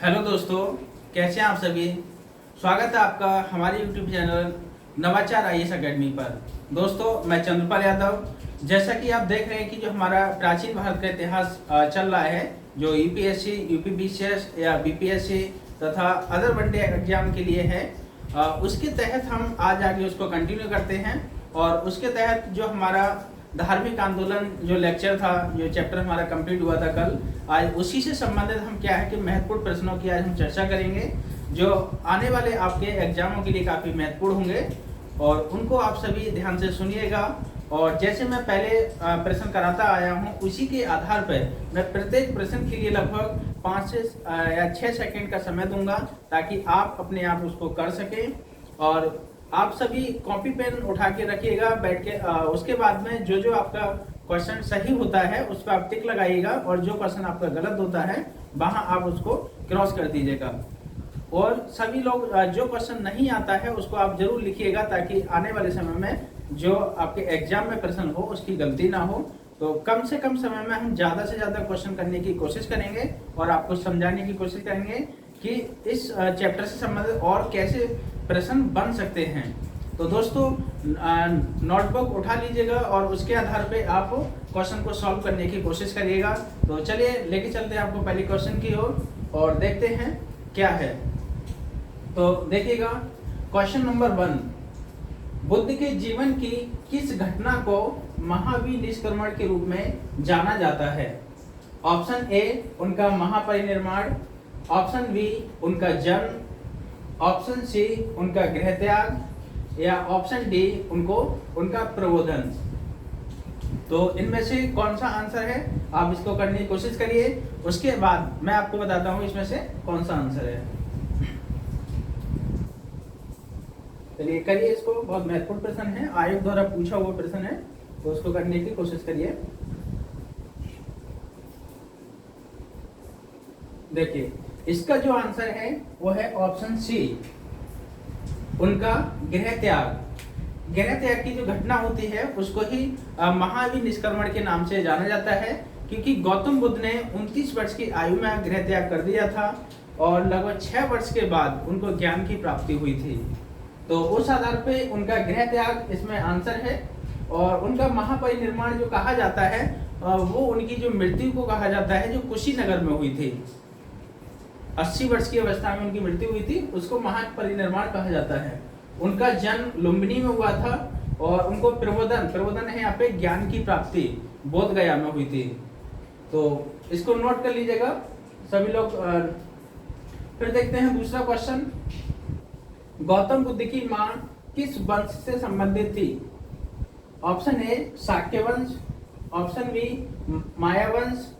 Hello दोस्तों, कैसे हैं आप सभी। स्वागत है आपका हमारे यूट्यूब चैनल नवाचार आईएएस अकेडमी पर। दोस्तों, मैं चंद्रपाल यादव। जैसा कि आप देख रहे हैं कि जो हमारा प्राचीन भारत का इतिहास चल रहा है, जो यूपीएससी, यूपीपीसीएस या बीपीएससी तथा अदर वनडे एग्जाम के लिए है, उसके तहत हम आज आगे उसको कंटिन्यू करते हैं। और उसके तहत जो हमारा धार्मिक आंदोलन जो लेक्चर था, जो चैप्टर हमारा कंप्लीट हुआ था कल, आज उसी से संबंधित हम क्या है कि महत्वपूर्ण प्रश्नों की आज हम चर्चा करेंगे, जो आने वाले आपके एग्जामों के लिए काफ़ी महत्वपूर्ण होंगे। और उनको आप सभी ध्यान से सुनिएगा। और जैसे मैं पहले प्रश्न कराता आया हूँ, उसी के आधार पर मैं प्रत्येक प्रश्न के लिए लगभग 5 से या 6 सेकंड का समय दूंगा, ताकि आप अपने आप उसको कर सकें। और आप सभी कॉपी पेन उठा के रखिएगा बैठ के। उसके बाद में जो जो आपका क्वेश्चन सही होता है उस पर आप टिक लगाइएगा, और जो क्वेश्चन आपका गलत होता है वहां आप उसको क्रॉस कर दीजिएगा। और सभी लोग जो क्वेश्चन नहीं आता है उसको आप जरूर लिखिएगा, ताकि आने वाले समय में जो आपके एग्जाम में प्रश्न हो उसकी गलती ना हो। तो कम से कम समय में हम ज़्यादा से ज़्यादा क्वेश्चन करने की कोशिश करेंगे और आपको समझाने की कोशिश करेंगे कि इस चैप्टर से संबंधित और कैसे प्रश्न बन सकते हैं। तो दोस्तों, नोटबुक उठा लीजिएगा और उसके आधार पे आप क्वेश्चन को सॉल्व करने की कोशिश करिएगा। तो चलिए लेके चलते हैं आपको पहले क्वेश्चन की ओर और देखते हैं क्या है। तो देखिएगा, क्वेश्चन नंबर 1, बुद्ध के जीवन की किस घटना को महावीर निष्क्रमण के रूप में जाना जाता है। ऑप्शन ए, उनका महापरिनिर्वाण। ऑप्शन बी, उनका जन्म। ऑप्शन सी, उनका गृह त्याग। या ऑप्शन डी, उनका प्रबोधन। तो इनमें से कौन सा आंसर है, आप इसको करने की कोशिश करिए। उसके बाद मैं आपको बताता हूं इसमें से कौन सा आंसर है। चलिए करिए इसको, बहुत महत्वपूर्ण प्रश्न है, आयोग द्वारा पूछा हुआ प्रश्न है, तो उसको करने की कोशिश करिए। देखिए, इसका जो आंसर है वो है ऑप्शन सी, उनका गृह त्याग। गृह त्याग की जो घटना होती है उसको ही महावीर निष्क्रमण के नाम से जाना जाता है, क्योंकि गौतम बुद्ध ने 29 वर्ष की आयु में गृह त्याग कर दिया था और लगभग 6 वर्ष के बाद उनको ज्ञान की प्राप्ति हुई थी। तो उस आधार पे उनका गृह त्याग इसमें आंसर है। और उनका महापरिनिर्वाण जो कहा जाता है वो उनकी जो मृत्यु को कहा जाता है, जो कुशीनगर में हुई थी। 80 वर्ष की अवस्था में उनकी मृत्यु हुई थी, उसको महापरिनिर्वाण कहा जाता है। उनका जन्म लुम्बिनी में हुआ था और उनको प्रबोधन है यहाँ पे ज्ञान की प्राप्ति बोध गया में हुई थी। तो इसको नोट कर लीजिएगा सभी लोग। फिर देखते हैं दूसरा क्वेश्चन, गौतम बुद्ध की मां किस वंश से संबंधित थी। ऑप्शन ए, शाक्य वंश। ऑप्शन बी, माया वंश।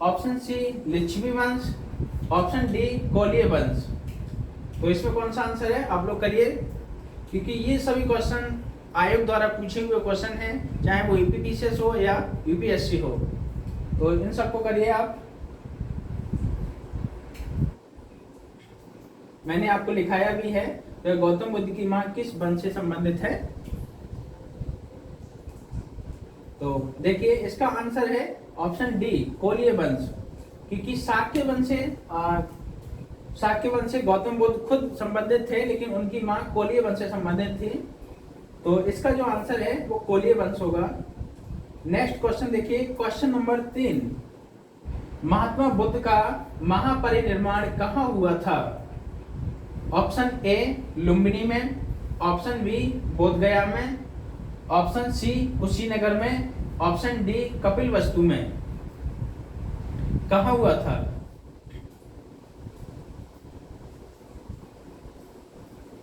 ऑप्शन सी, लिच्छवी वंश। ऑप्शन डी, कोलिय वंश। तो इसमें कौन सा आंसर है आप लोग करिए, क्योंकि ये सभी क्वेश्चन आयोग द्वारा पूछे हुए क्वेश्चन हैं, चाहे वो यूपीपीसीएस हो या यूपीएससी हो। तो इन सबको करिए आप। मैंने आपको लिखाया भी है, तो गौतम बुद्ध की मां किस वंश से संबंधित है। तो देखिए, इसका आंसर है ऑप्शन डी, कोलिय वंश। क्योंकि शाक्य वंश से गौतम बुद्ध खुद संबंधित थे, लेकिन उनकी मां कोलिय वंश से संबंधित थी। तो इसका जो आंसर है वो कोलिय वंश होगा। नेक्स्ट क्वेश्चन देखिए, क्वेश्चन नंबर 3, महात्मा बुद्ध का महापरिनिर्वाण कहाँ हुआ था। ऑप्शन ए, लुम्बिनी में। ऑप्शन बी, बोधगया में। ऑप्शन सी, कुशीनगर में। ऑप्शन डी, कपिलवस्तु में। कहाँ हुआ था।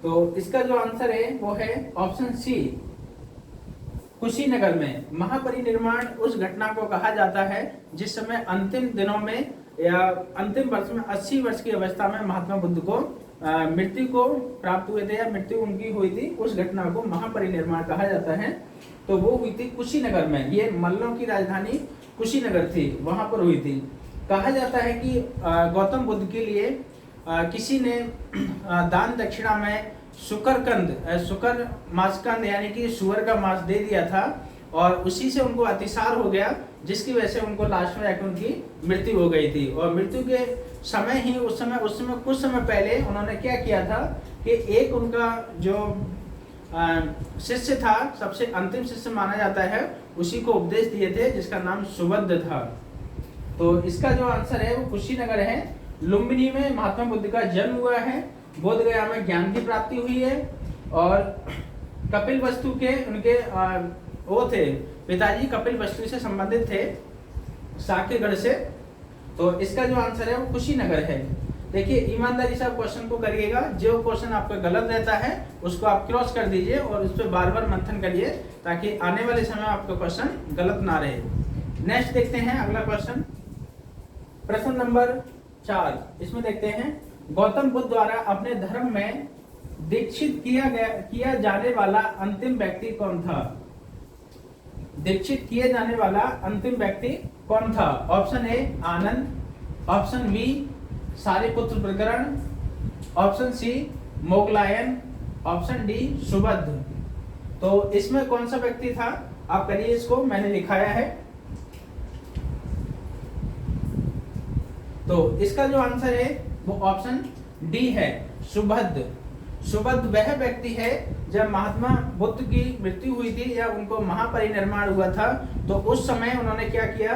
तो इसका जो आंसर है वो है ऑप्शन सी, कुशीनगर में। महापरिनिर्वाण उस घटना को कहा जाता है जिस समय अंतिम दिनों में या अंतिम वर्ष में 80 वर्ष की अवस्था में महात्मा बुद्ध को मृत्यु को प्राप्त हुए थे, या मृत्यु उनकी हुई थी। उस घटना को महापरिनिर्वाण कहा जाता है। तो वो हुई थी कुशीनगर में। ये मल्लों की राजधानी कुशीनगर थी, वहां पर हुई थी। कहा जाता है कि गौतम बुद्ध के लिए किसी ने दान दक्षिणा में शुकर मांसकंद यानी कि सुअर का मांस दे दिया था, और उसी से उनको अतिसार हो गया, जिसकी वजह से उनको लास्ट में जाकर उनकी मृत्यु हो गई थी। और मृत्यु के समय ही उस समय कुछ समय पहले उन्होंने क्या किया था कि एक उनका जो शिष्य था, सबसे अंतिम शिष्य माना जाता है, उसी को उपदेश दिए थे जिसका नाम सुबद्ध था। तो इसका जो आंसर है वो कुशीनगर है। लुम्बिनी में महात्मा बुद्ध का जन्म हुआ है। बोध गया में ज्ञान की प्राप्ति हुई है। और कपिल वस्तु के उनके वो थे, पिताजी कपिल वस्तु से संबंधित थे, साकेगढ़ से। तो इसका जो आंसर है वो कुशीनगर है। देखिए ईमानदारी से आप क्वेश्चन को करिएगा, जो क्वेश्चन आपका गलत रहता है उसको आप क्रॉस कर दीजिए और उस पर बार बार मंथन करिए, ताकि आने वाले समय आपका क्वेश्चन गलत ना रहे। नेक्स्ट देखते हैं अगला क्वेश्चन, प्रश्न नंबर 4। इसमें देखते हैं, गौतम बुद्ध द्वारा अपने धर्म में दीक्षित किया जाने वाला अंतिम व्यक्ति कौन था? दीक्षित किए जाने वाला अंतिम व्यक्ति कौन था? Option A Anand, option B Sariputra प्रकरण, option C Moggallana, option D Subhadda. तो इसमें कौन सा व्यक्ति था? आप करिए इसको, मैंने लिखाया है। तो इसका जो आंसर है वो ऑप्शन डी है, सुबद्ध। सुबद्ध वह व्यक्ति है जब महात्मा बुद्ध की मृत्यु हुई थी या उनको महापरिनिर्वाण हुआ था, तो उस समय उन्होंने क्या किया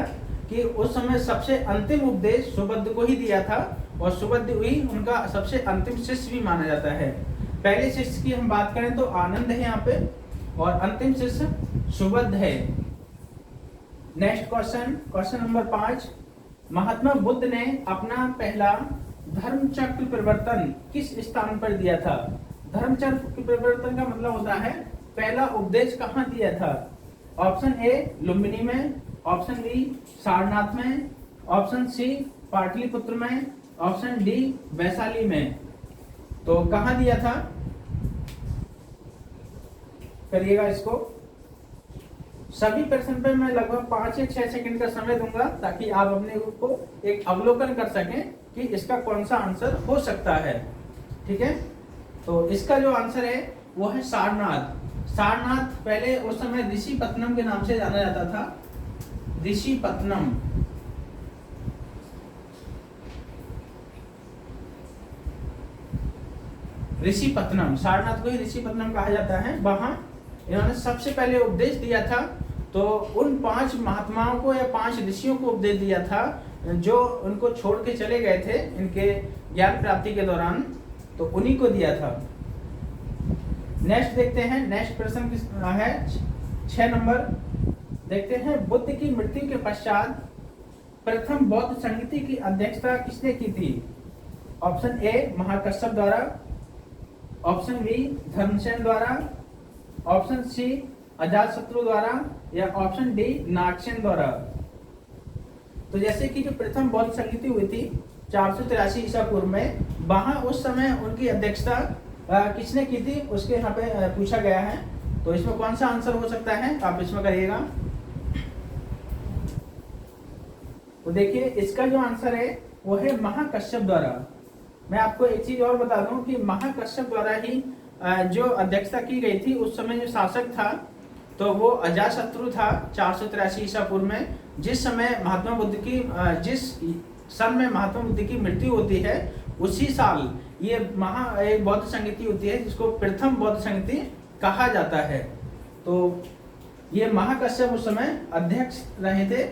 कि उस समय सबसे अंतिम उपदेश सुबद्ध को ही दिया था, और सुबद्ध ही उनका सबसे अंतिम शिष्य भी माना जाता है। पहले शिष्य की हम बात करें तो आनंद है यहाँ पे, और अंतिम शिष्य सुबद्ध है। Next question, question number 5। Mahatma Buddha ने अपना पहला धर्म चक्र परिवर्तन किस स्थान पर दिया था? धर्म चक्र परिवर्तन का मतलब होता है पहला उपदेश कहाँ दिया था? ऑप्शन ए लुम्बिनी में, ऑप्शन बी सारनाथ में, ऑप्शन सी पाटलिपुत्र में, ऑप्शन डी वैशाली में। तो कहाँ दिया था? करिएगा इसको। सभी प्रश्न पे मैं लगभग 5 या 6 सेकंड का समय दूंगा, ताकि आप अपने को एक अवलोकन कर सकें कि इसका कौन सा आंसर हो सकता है। ठीक है, तो इसका जो आंसर है वो है सारनाथ। सारनाथ पहले उस समय ऋषिपत्तनम के नाम से जाना जाता था, ऋषिपत्तनम। ऋषिपत्तनम, सारनाथ को ही ऋषिपत्तनम कहा जाता है। वहां इन्होंने सबसे पहले उपदेश दिया था। तो उन 5 महात्माओं को या 5 ऋषियों को उपदेश दिया था जो उनको छोड़ के चले गए थे इनके ज्ञान प्राप्ति के दौरान, तो उन्हीं को दिया था। नेक्स्ट देखते हैं, नेक्स्ट प्रश्न है 6 नंबर। देखते हैं, बुद्ध की मृत्यु के पश्चात प्रथम बौद्ध संगति की अध्यक्षता किसने की थी? ऑप्शन ए महाकश्यप द्वारा, ऑप्शन बी धर्मसेन द्वारा, ऑप्शन सी अजातशत्रु द्वारा, या ऑप्शन डी नागसेन द्वारा। तो जैसे कि जो प्रथम बौद्ध संगति हुई थी 483 ईसा पूर्व में, वहां उस समय उनकी अध्यक्षता किसने की थी उसके यहाँ पे पूछा गया है। तो इसमें कौन सा आंसर हो सकता है आप इसमें करिएगा। तो देखिए इसका जो आंसर है वो है महाकश्यप द्वारा। मैं आपको एक चीज और बता दूं कि महाकश्यप द्वारा ही जो अध्यक्षता की गई थी। उस समय जो शासक था तो वो अजातशत्रु था 483 ईसा पूर्व में। जिस समय महात्मा बुद्ध की जिस सन में महात्मा बुद्ध की मृत्यु होती है उसी साल ये एक बौद्ध संगति होती है जिसको प्रथम बौद्ध संगति कहा जाता है। तो ये महाकश्यप उस समय अध्यक्ष रहे थे,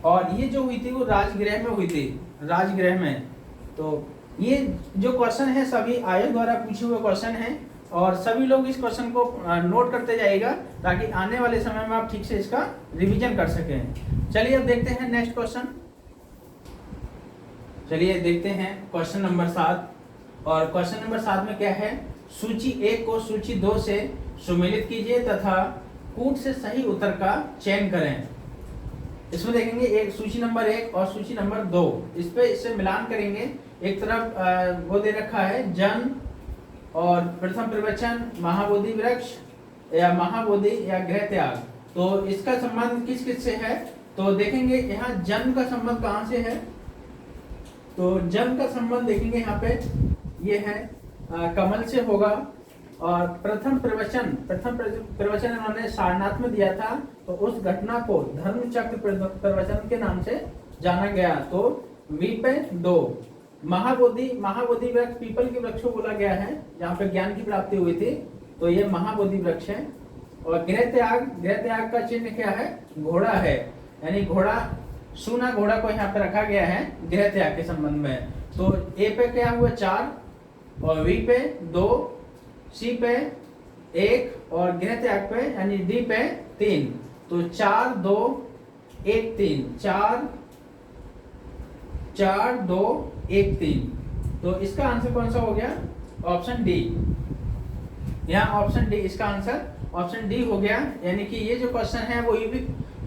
और ये जो हुई थी वो राजगृह में हुई थी, राजगृह में। तो ये जो क्वेश्चन है सभी आयोग द्वारा पूछे हुए क्वेश्चन हैं, और सभी लोग इस क्वेश्चन को नोट करते जाइएगा ताकि आने वाले समय में आप ठीक से इसका रिवीजन कर सकें। चलिए अब देखते हैं नेक्स्ट क्वेश्चन। चलिए देखते हैं क्वेश्चन नंबर 7। और क्वेश्चन नंबर 7 में क्या है? सूची 1 को सूची 2 से सुमेलित कीजिए तथा कूट से सही उत्तर का चयन करें। इसमें देखेंगे एक सूची नंबर 1 और सूची नंबर 2, इस पे इससे मिलान करेंगे। एक तरफ वो दे रखा है जन्म और प्रथम प्रवचन, महाबोधि वृक्ष या महाबोधि या गृह त्याग। तो इसका संबंध किस किस से है? तो देखेंगे यहाँ जन्म का संबंध कहाँ से है? तो जन्म का संबंध देखेंगे यहाँ पे ये है कमल से होगा। और प्रथम प्रवचन इन्होंने सारनाथ में दिया था, तो उस घटना को धर्म चक्र प्रवचन के नाम से जाना गया। तो वी पे 2। महाबोधि, महाबोधि वृक्ष पीपल के वृक्ष को बोला गया है जहाँ पे ज्ञान की प्राप्ति हुई थी, तो ये महाबोधि वृक्ष है। और गृह त्याग, गृह त्याग का चिन्ह क्या है? घोड़ा है, यानी घोड़ा, सूना घोड़ा को यहाँ पे रखा गया है गृह त्याग के संबंध में। तो ए पे क्या हुआ 4, और वी पे 2, सी पे 1 और गृह त्याग पे यानी डी पे 3। तो 4 2 1 3, 4 4 2 1 3। तो इसका आंसर कौन सा हो गया? Option D. यहाँ ऑप्शन डी इसका आंसर ऑप्शन डी हो गया। यानी कि ये जो क्वेश्चन है वो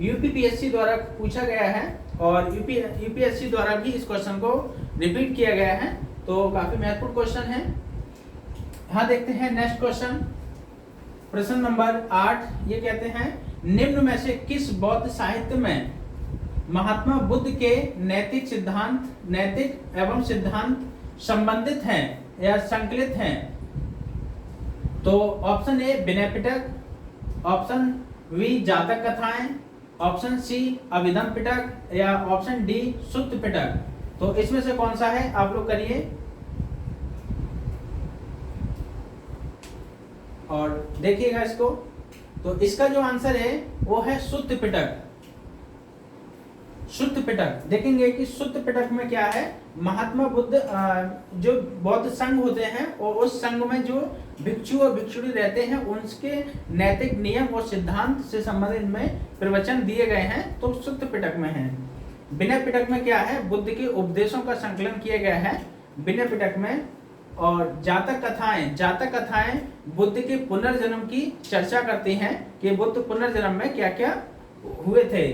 यूपीपीएससी द्वारा पूछा गया है और यूपीएससी द्वारा भी इस क्वेश्चन को रिपीट किया गया है, तो काफी महत्वपूर्ण क्वेश्चन है। हाँ, देखते हैं नेक्स्ट क्वेश्चन, प्रश्न नंबर 8। ये कहते हैं निम्न में से किस बौद्ध साहित्य में महात्मा बुद्ध के नैतिक एवं सिद्धांत संबंधित हैं या संकलित हैं? तो option A Vinaya Pitaka, option B Jataka कथाएं, ऑप्शन सी अभिधम पिटक या ऑप्शन डी सुत्त पिटक। तो इसमें से कौन सा है आप लोग करिए और देखिएगा इसको। तो इसका जो आंसर है वो है सुत्त पिटक। सुत्त पिटक देखेंगे कि सुत्त पिटक में क्या है, महात्मा बुद्ध जो बौद्ध संघ होते हैं और उस संघ में जो भिक्षु और भिक्षुणी रहते हैं उनके नैतिक नियम और सिद्धांत से संबंधित में प्रवचन दिए गए हैं, तो सुत्त पिटक में है। विनय पिटक में क्या है, बुद्ध के उपदेशों का संकलन किया गया है विनय पिटक में। और जातक कथाएं बुद्ध के पुनर्जन्म की चर्चा करती हैं कि बुद्ध पुनर्जन्म में क्या क्या हुए थे।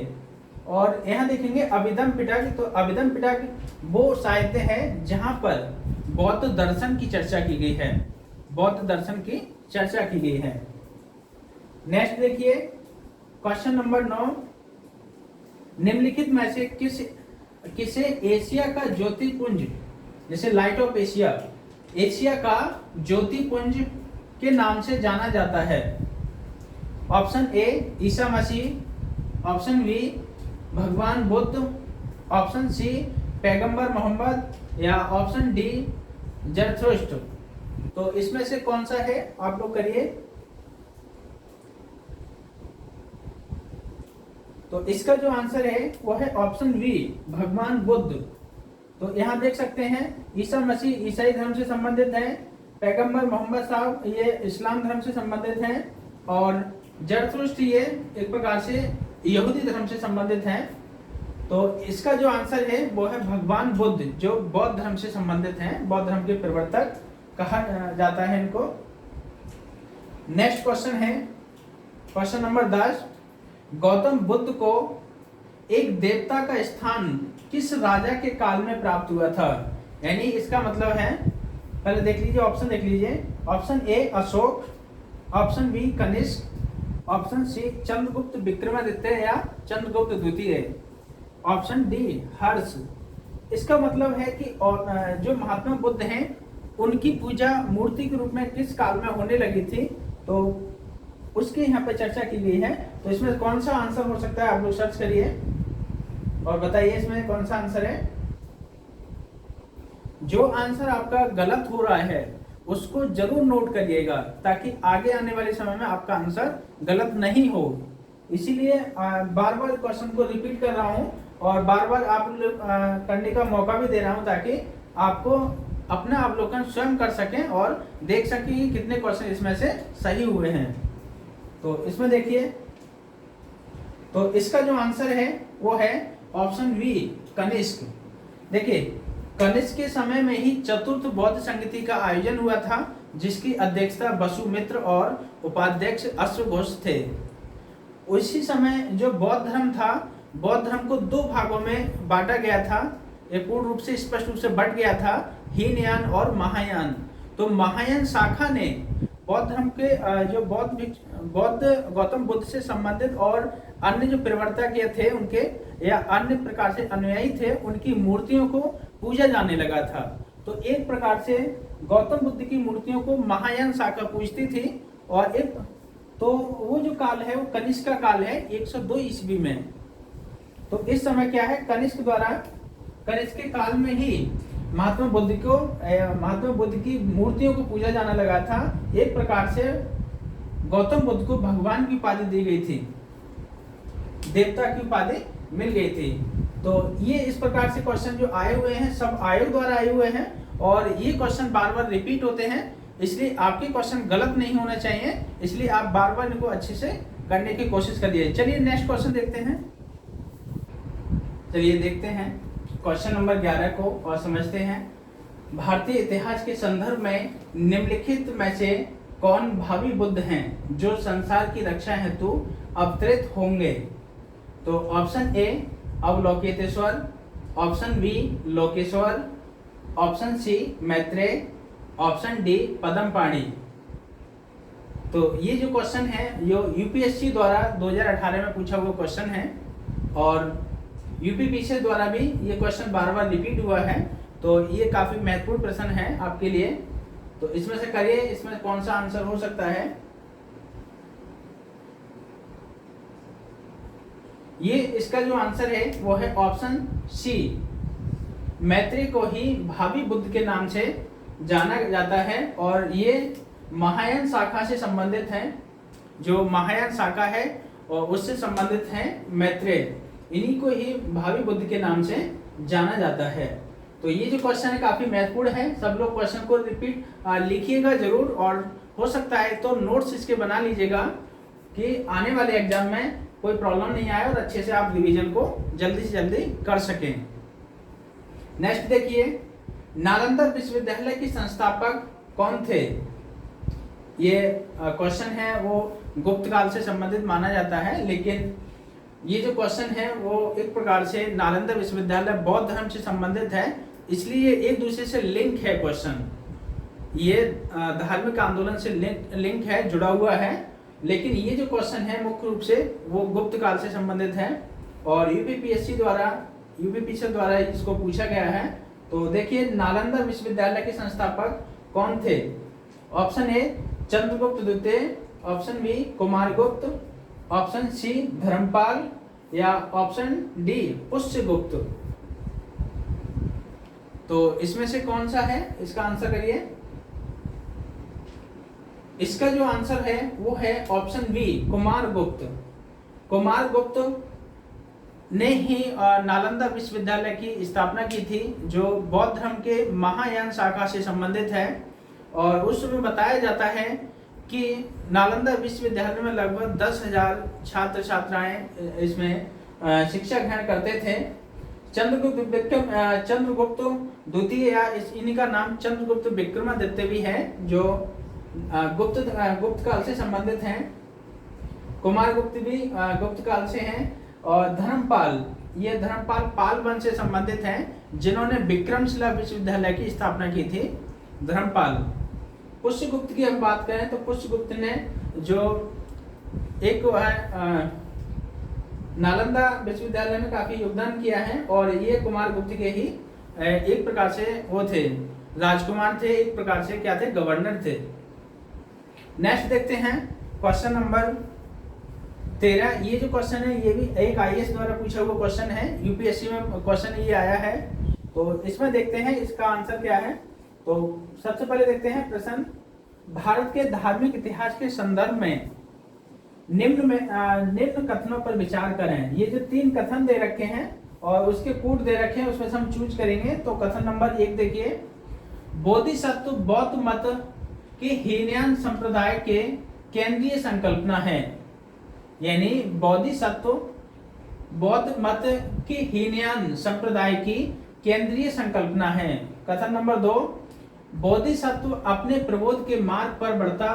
और यहाँ देखेंगे अभिधम पिटक, तो अभिधम पिटक वो साहित्य है जहां पर बौद्ध दर्शन की चर्चा की गई है, बौद्ध दर्शन की चर्चा की गई है। नेक्स्ट देखिए क्वेश्चन नंबर 9। निम्नलिखित में से किसे एशिया का ज्योतिपुंज, जैसे लाइट ऑफ एशिया, एशिया का ज्योतिपुंज के नाम से जाना जाता है? Option A Isa Masih, option B भगवान बुद्ध, ऑप्शन सी पैगंबर मोहम्मद या ऑप्शन डी जरथुस्त्र। तो इसमें से कौन सा है आप लोग करिए। तो इसका जो आंसर है वो है ऑप्शन बी भगवान बुद्ध। तो यहाँ देख सकते हैं ईसा मसीह ईसाई धर्म से संबंधित है, पैगंबर मोहम्मद साहब ये इस्लाम धर्म से संबंधित हैं और जरथुस्त्र ये एक प्रकार से यहूदी धर्म से संबंधित हैं। तो इसका जो आंसर है वो है भगवान बुद्ध, जो बौद्ध धर्म से संबंधित हैं, बौद्ध धर्म के प्रवर्तक कहा जाता है इनको। नेक्स्ट क्वेश्चन है क्वेश्चन नंबर 10। गौतम बुद्ध को एक देवता का स्थान किस राजा के काल में प्राप्त हुआ था? यानी इसका मतलब है, पहले देख लीजिए ऑप्शन देख लीजिए। Option A Ashoka, option B Kanishka, option C Chandragupta Vikramaditya या चंद्रगुप्त द्वितीय, ऑप्शन डी हर्ष। इसका मतलब है कि जो महात्मा बुद्ध हैं उनकी पूजा मूर्ति के रूप में किस काल में होने लगी थी, तो उसकी यहाँ पे चर्चा की गई है। तो इसमें कौन सा आंसर हो सकता है आप लोग सर्च करिए और बताइए इसमें कौन सा आंसर है। जो आंसर आपका गलत हो रहा है उसको जरूर नोट करिएगा ताकि आगे आने वाले समय में आपका आंसर गलत नहीं हो। इसीलिए बार बार क्वेश्चन को रिपीट कर रहा हूं और बार बार आप करने का मौका भी दे रहा हूं ताकि आपको अपना अवलोकन स्वयं कर सकें और देख सकें कि कितने क्वेश्चन इसमें से सही हुए हैं। तो इसमें देखिए, तो इसका जो आंसर है वो है ऑप्शन बी कनिष्क। देखिए कनिष्क के समय में ही चतुर्थ बौद्ध संगति का आयोजन हुआ था जिसकी अध्यक्षता वसुमित्र और उपाध्यक्ष अश्वघोष थे। उसी समय जो बौद्ध धर्म था, बौद्ध धर्म को दो भागों में बांटा गया था। ये पूर्ण रूप से स्पष्ट रूप से बट गया था, हीनयान और महायान। तो महायान शाखा ने बौद्ध धर्म के जो बौद्ध गौतम बुद्ध से संबंधित और अन्य जो प्रवर्तक थे उनके या अन्य प्रकार से अनुयायी थे उनकी मूर्तियों को पूजा जाने लगा था। तो एक प्रकार से गौतम बुद्ध की मूर्तियों को महायान शाखा पूजती थी और एक तो वो जो काल है वो कनिष्क का काल है 102 ईस्वी में। तो इस समय क्या है, कनिष्क द्वारा कनिष्क के काल में ही महात्मा बुद्ध की मूर्तियों को पूजा जाना लगा था। एक प्रकार से गौतम बुद्ध को भगवान की उपाधि दी गई थी, देवता की उपाधि मिल गई थी। तो ये इस प्रकार से क्वेश्चन जो आए हुए हैं सब आयोग द्वारा आए हुए हैं और ये क्वेश्चन बार बार रिपीट होते हैं, इसलिए आपके क्वेश्चन गलत नहीं होना चाहिए, इसलिए आप बार बार इनको अच्छे से करने की कोशिश करिए। चलिए नेक्स्ट क्वेश्चन देखते हैं। चलिए देखते हैं क्वेश्चन नंबर 11 को और समझते हैं। भारतीय इतिहास के संदर्भ में निम्नलिखित में से कौन भावी बुद्ध हैं जो संसार की रक्षा हेतु अवतरित होंगे? तो option A Avalokiteshvara, option B Lokeshvara, option C Maitreya, option D Padmapani. तो ये जो क्वेश्चन है यो यूपीएससी द्वारा 2018 में पूछा हुआ क्वेश्चन है और यूपीपीसी द्वारा भी ये क्वेश्चन बार बार रिपीट हुआ है। तो ये काफी महत्वपूर्ण प्रश्न है आपके लिए। तो इसमें से करिए, इसमें कौन सा आंसर हो सकता है? ये इसका जो आंसर है वो है ऑप्शन सी, मैत्रेय को ही भावी बुद्ध के नाम से जाना जाता है और ये महायान शाखा से संबंधित है। जो महायान शाखा है और उससे संबंधित है मैत्रेय, इन्हीं को ही भावी बुद्ध के नाम से जाना जाता है। तो ये जो क्वेश्चन है काफी महत्वपूर्ण है, सब लोग क्वेश्चन को रिपीट लिखिएगा जरूर और हो सकता है तो नोट्स इसके बना लीजिएगा कि आने वाले एग्जाम में कोई प्रॉब्लम नहीं आए और अच्छे से आप रिवीजन को जल्दी से जल्दी कर सकें। नेक्स्ट देखिए, नालंदा विश्वविद्यालय के संस्थापक कौन थे? ये क्वेश्चन है वो गुप्त काल से संबंधित माना जाता है, लेकिन ये जो क्वेश्चन है वो एक प्रकार से नालंदा विश्वविद्यालय बौद्ध धर्म से संबंधित है, इसलिए एक दूसरे से लिंक है क्वेश्चन। ये धार्मिक आंदोलन से लिंक है, जुड़ा हुआ है, लेकिन ये जो क्वेश्चन है मुख्य रूप से वो गुप्त काल से संबंधित है और यूपीपीसी द्वारा इसको पूछा गया है। तो देखिए, नालंदा विश्वविद्यालय के संस्थापक कौन थे? ऑप्शन ए चंद्रगुप्त द्वितीय, option B Kumaragupta, option C Dharmapala या ऑप्शन डी पुष्यगुप्त। तो इसमें से कौन सा है, इसका आंसर करिए। इसका जो आंसर है वो है ऑप्शन बी कुमारगुप्त। कुमारगुप्त ने ही नालंदा विश्वविद्यालय की स्थापना की थी, जो बौद्ध धर्म के महायान शाखा से संबंधित है। और उस समय बताया जाता है कि नालंदा विश्वविद्यालय में लगभग 10,000 छात्र छात्राएं इसमें शिक्षा ग्रहण करते थे। चंद्रगुप्त द्वितीय या इन्हीं का नाम चंद्रगुप्त विक्रमादित्य भी है, जो गुप्त काल से संबंधित हैं। कुमारगुप्त भी गुप्त काल से हैं और धर्मपाल, ये धर्मपाल पाल वंश से संबंधित हैं, जिन्होंने विक्रमशिला विश्वविद्यालय की स्थापना की थी, धर्मपाल। पुष्यगुप्त की हम बात करें तो पुष्यगुप्त ने जो एक नालंदा विश्वविद्यालय में काफी योगदान किया है और ये कुमारगुप्त के ही एक प्रकार से वो थे, राजकुमार थे, एक प्रकार से क्या थे, गवर्नर थे। नेक्स्ट देखते हैं क्वेश्चन नंबर 13। ये जो क्वेश्चन है ये भी एक आईएएस द्वारा पूछा हुआ क्वेश्चन है, यूपीएससी में क्वेश्चन ये आया है। तो इसमें देखते हैं इसका आंसर क्या है। तो सबसे पहले देखते हैं प्रश्न, भारत के धार्मिक इतिहास के संदर्भ में निम्न कथनों पर विचार करें। ये जो 3 कथन दे रखे हैं और उसके कूट दे रखे हैं, उसमें से हम चूज करेंगे। तो कथन नंबर 1 देखिए, बोधिसत्व बौद्ध मत के हीनयान संप्रदाय के केंद्रीय संकल्पना है। यानी बोधिसत्व बौद्ध मत की हीनयान संप्रदाय की केंद्रीय संकल्पना है। कथन नंबर 2, बोधिसत्व अपने प्रबोध के मार्ग पर बढ़ता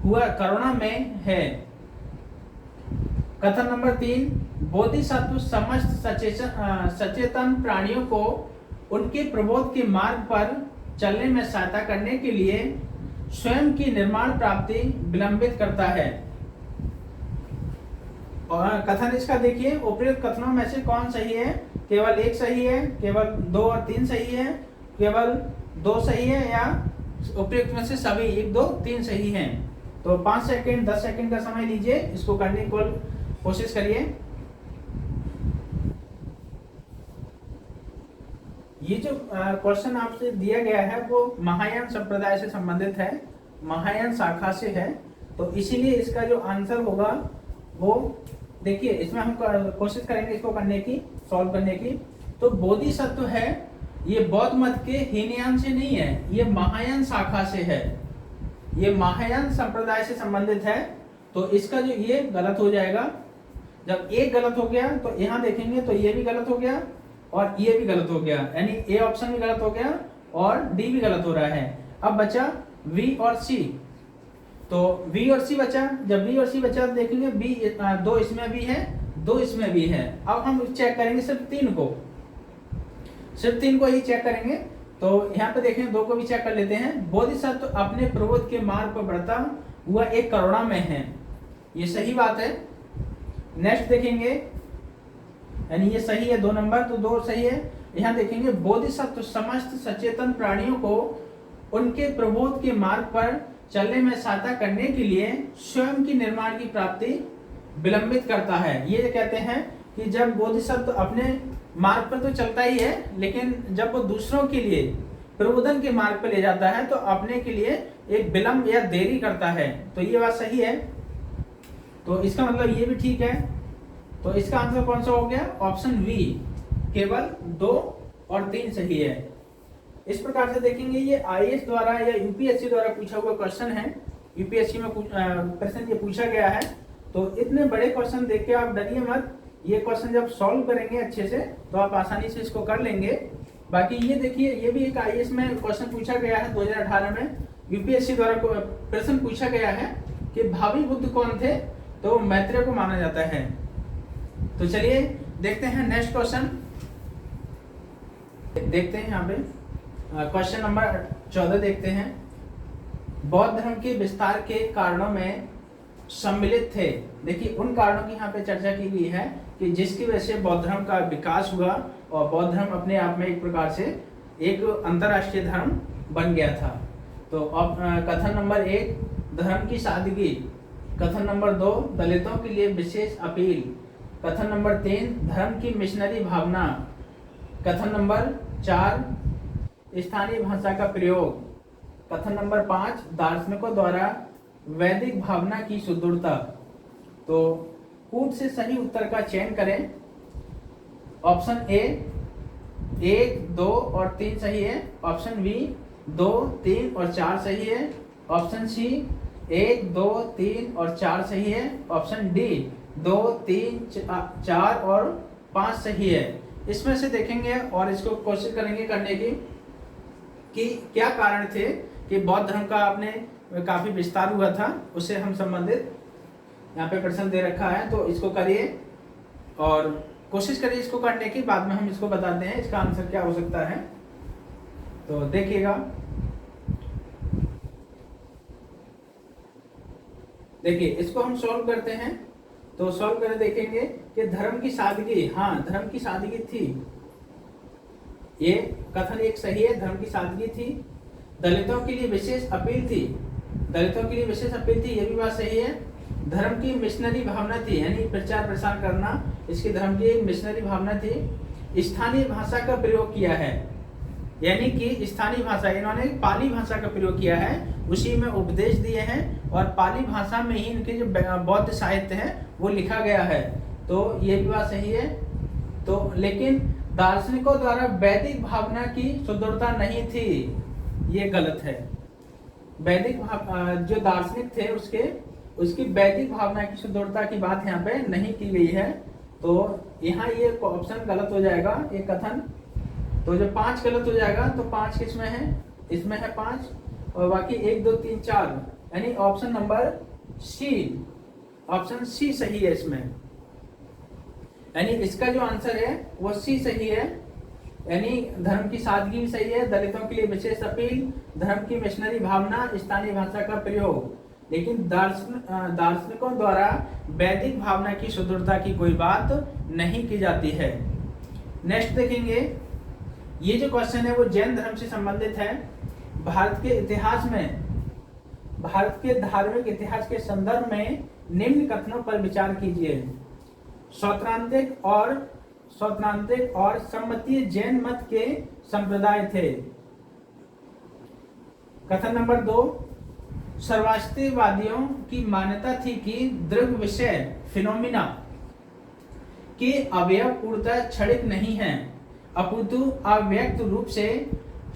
हुआ करुणा में है। कथन नंबर 3, बोधिसत्व समस्त सचेतन प्राणियों को उनके प्रबोध के मार्ग पर चलने में सहायता करने के लिए स्वयं की निर्माण प्राप्ति विलंबित करता है। और कथन इसका देखिए, उपयुक्त कथनों में से कौन सही है? केवल 1 सही है, केवल 2 और 3 सही है, केवल 2 सही है, या उपयुक्त में से सभी 1, 2, 3 सही हैं। तो 5 सेकंड 10 सेकंड का समय लीजिए, इसको करने की कोशिश करिए। ये जो क्वेश्चन आपसे दिया गया है वो महायान संप्रदाय से संबंधित है, महायान शाखा से है, तो इसीलिए इसका जो आंसर होगा वो देखिए, इसमें हम कोशिश करेंगे इसको करने की, सॉल्व करने की। तो बोधिसत्व है, ये बौद्ध मत के हीनयान से नहीं है, ये महायान शाखा से है, ये महायान संप्रदाय से संबंधित है। तो इसका जो ये गलत हो जाएगा। जब एक गलत हो गया तो यहाँ देखेंगे तो ये भी गलत हो गया और ये भी गलत हो गया, यानी ए ऑप्शन भी गलत हो गया और डी भी गलत हो रहा है। अब बचा बी और सी, तो बी और सी बचा। जब बी और सी बचा तो देखेंगे बी 2 इसमें भी है, 2 इसमें भी है। अब हम चेक करेंगे सिर्फ 3 को, सिर्फ 3 को ही चेक करेंगे। तो यहाँ पे देखें 2 को भी चेक कर लेते हैं। बोधिसत्व अपने प्रबोध के मार्ग पर बढ़ता हुआ एक करुणा में है, ये सही बात है। नेक्स्ट देखेंगे, यानी ये सही है 2 नंबर, तो 2 सही है। यहाँ देखेंगे बोधिसत्व समस्त सचेतन प्राणियों को उनके प्रबोध के मार्ग पर चलने में सहायता करने के लिए स्वयं की निर्माण की प्राप्ति विलंबित करता है। ये कहते हैं कि जब बोधिसत्व अपने मार्ग पर तो चलता ही है, लेकिन जब वो दूसरों के लिए प्रबोधन के मार्ग पर ले जाता है तो अपने के लिए एक विलंब या देरी करता है। तो ये बात सही है, तो इसका मतलब ये भी ठीक है। तो इसका आंसर कौन सा हो गया? ऑप्शन वी, केवल 2 और 3 सही है। इस प्रकार से देखेंगे ये आईएएस द्वारा या यूपीएससी द्वारा पूछा हुआ क्वेश्चन है। यूपीएससी में प्रश्न ये पूछा गया है, तो इतने बड़े क्वेश्चन देख के आप डरिए मत। ये क्वेश्चन जब सॉल्व करेंगे अच्छे से तो आप आसानी से इसको कर लेंगे। बाकी ये देखिए, ये भी एक आईएएस में क्वेश्चन पूछा गया है 2018 में, यूपीएससी द्वारा प्रश्न पूछा गया है कि भावी बुद्ध कौन थे, तो मैत्रेय को माना जाता है। तो चलिए देखते हैं नेक्स्ट क्वेश्चन, देखते हैं यहाँ पे क्वेश्चन नंबर 14 देखते हैं। बौद्ध धर्म के विस्तार के कारणों में सम्मिलित थे। देखिए उन कारणों की यहाँ पे चर्चा की गई है कि जिसकी वजह से बौद्ध धर्म का विकास हुआ और बौद्ध धर्म अपने आप में एक प्रकार से एक अंतरराष्ट्रीय धर्म बन गया था। तो अब कथन नंबर 1 धर्म की सादगी, कथन नंबर 2 दलितों के लिए विशेष अपील, कथन नंबर 3 धर्म की मिशनरी भावना, कथन नंबर 4 स्थानीय भाषा का प्रयोग, कथन नंबर 5 दार्शनिकों द्वारा वैदिक भावना की सुदृढ़ता। तो कूट से सही उत्तर का चयन करें। ऑप्शन ए 1, 2 और 3 सही है। ऑप्शन बी 2, 3 और 4 सही है। ऑप्शन सी 1, 2, 3 और 4 सही है। ऑप्शन डी 2, 3, 4 और 5 सही है। इसमें से देखेंगे और इसको कोशिश करेंगे करने की कि क्या कारण थे कि बौद्ध धर्म का आपने काफी विस्तार हुआ था, उससे हम संबंधित यहाँ पे प्रश्न दे रखा है। तो इसको करिए और कोशिश करिए इसको करने की, बाद में हम इसको बताते हैं इसका आंसर क्या हो सकता है। तो देखिएगा, देखिए इसको हम सॉल्व करते हैं। तो सॉल्व कर देखेंगे कि धर्म की सादगी, हाँ धर्म की सादगी थी, ये कथन 1 सही है, धर्म की सादगी थी। दलितों के लिए विशेष अपील थी, दलितों के लिए विशेष अपील थी, ये भी बात सही है। धर्म की मिशनरी भावना थी, यानी प्रचार प्रसार करना, इसकी धर्म की एक मिशनरी भावना थी। स्थानीय भाषा का प्रयोग किया है, यानी कि स्थानीय भाषा, इन्होंने पाली भाषा का प्रयोग किया है, उसी में उपदेश दिए हैं और पाली भाषा में ही इनके जो बौद्ध साहित्य है वो लिखा गया है। तो ये भी बात सही है। तो लेकिन दार्शनिकों द्वारा वैदिक भावना की सुदृढ़ता नहीं थी, ये गलत है। वैदिक जो दार्शनिक थे उसकी वैदिक भावना की सुदृढ़ता की बात यहाँ पे नहीं की गई है। तो यहाँ ये ऑप्शन गलत हो जाएगा, ये कथन। तो जो 5 गलत हो जाएगा, तो 5 किसमें है? इसमें है 5, और बाकी 1, 2, 3, 4, यानी option number C, option C सही है इसमें, यानी इसका जो आंसर है वो सी सही है। यानी धर्म की सादगी भी सही है, दलितों के लिए विशेष अपील, धर्म की मिशनरी भावना, स्थानीय भाषा का प्रयोग, लेकिन दार्शनिकों द्वारा वैदिक भावना की सुदृढ़ता की कोई बात नहीं की जाती है। नेक्स्ट देखेंगे, ये जो क्वेश्चन है वो जैन धर्म से संबंधित है। भारत के इतिहास में, भारत के धार्मिक इतिहास के संदर्भ में निम्न कथनों पर विचार कीजिए। सौत्रांतिक और सम्मतीय जैन मत के संप्रदाय थे। कथन नंबर 2, सर्वास्तिवादियों की मान्यता थी कि दृग् विषय फिनोमिना के अवयव पूर्णतः क्षणिक नहीं हैं, अपितु अव्यक्त रूप से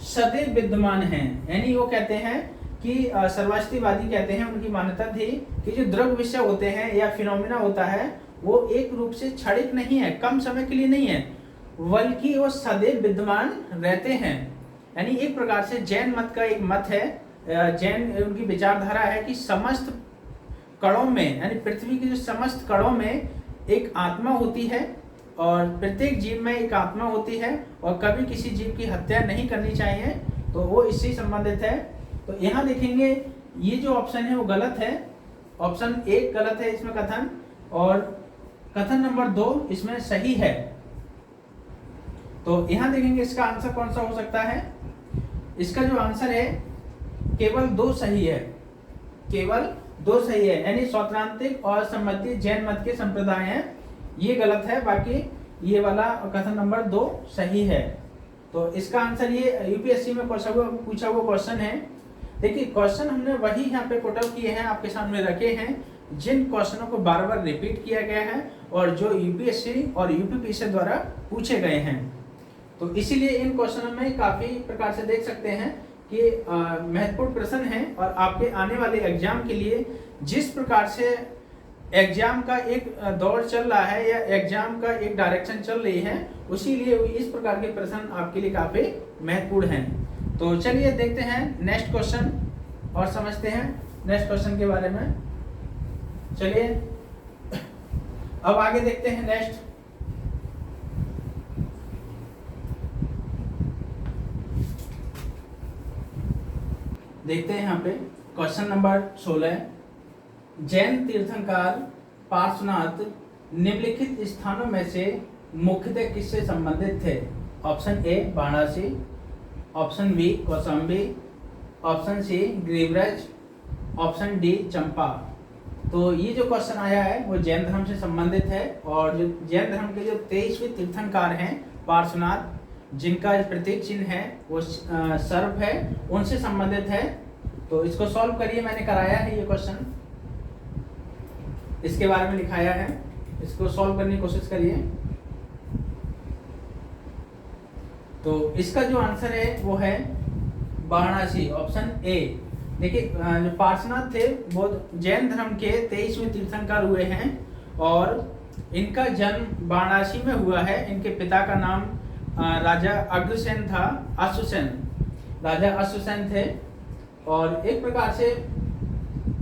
सदैव विद्यमान हैं। यानी वो कहते हैं कि सर्वास्तिवादी कहते हैं, उनकी मान्यता थी कि जो द्रव्य विषय होते हैं या फिनोमिना होता है वो एक रूप से क्षणिक नहीं है, कम समय के लिए नहीं है, बल्कि वो सदैव विद्यमान रहते हैं। यानी एक प्रकार से जैन मत का एक मत है, जैन उनकी विचारधारा है कि समस्त कणों में, यानी पृथ्वी के जो समस्त कणों में एक आत्मा होती है और प्रत्येक जीव में एक आत्मा होती है और कभी किसी जीव की हत्या नहीं करनी चाहिए, तो वो इससे संबंधित है। तो यहाँ देखेंगे ये जो ऑप्शन है वो गलत है, ऑप्शन 1 गलत है इसमें कथन, और कथन नंबर 2 इसमें सही है। तो यहाँ देखेंगे इसका आंसर कौन सा हो सकता है। इसका जो आंसर है केवल 2 सही है, केवल 2 सही है, यानी सौत्रांतिक और सम्मति जैन मत के संप्रदाय हैं, ये गलत है, बाकी ये वाला कथन नंबर 2 सही है। तो इसका आंसर ये यूपीएससी में पूछा हुआ क्वेश्चन है। देखिए क्वेश्चन हमने वही यहाँ पे पुट अप किए हैं, आपके सामने रखे हैं, जिन क्वेश्चनों को बार बार रिपीट किया गया है और जो यूपीएससी और यूपीपीएससी द्वारा पूछे गए हैं। तो इसीलिए इन क्वेश्चनों में काफी प्रकार से देख सकते हैं कि महत्वपूर्ण प्रश्न है और आपके आने वाले एग्जाम के लिए जिस प्रकार से एग्जाम का एक दौर चल रहा है या एग्जाम का एक डायरेक्शन चल रही है, उसी लिए इस प्रकार के प्रश्न आपके लिए काफी महत्वपूर्ण हैं। तो चलिए देखते हैं नेक्स्ट क्वेश्चन और समझते हैं नेक्स्ट क्वेश्चन के बारे में। चलिए अब आगे देखते हैं नेक्स्ट। देखते हैं यहाँ पे क्वेश्चन नंबर 16, जैन तीर्थंकर पार्श्वनाथ निम्नलिखित स्थानों में से मुख्यतः किससे संबंधित थे। Option A Varanasi, option B Kaushambi, option C Girivraj, option D Champa. तो ये जो क्वेश्चन आया है वो जैन धर्म से संबंधित है और जो जैन धर्म के जो 23वें तीर्थंकर हैं पार्श्वनाथ, जिनका प्रतीक चिन्ह है वो सर्प है, उनसे संबंधित है। तो इसको सॉल्व करिए, मैंने कराया है ये क्वेश्चन, इसके बारे में लिखाया है, इसको सॉल्व करने की कोशिश करिए। तो इसका जो आंसर है वो है वाराणसी, ऑप्शन ए। देखिए जो पार्श्वनाथ थे वो जैन धर्म के 23वें तीर्थंकर हुए हैं और इनका जन्म वाराणसी में हुआ है। इनके पिता का नाम राजा अग्रसेन था, अश्वसेन, राजा अश्वसेन थे। और एक प्रकार से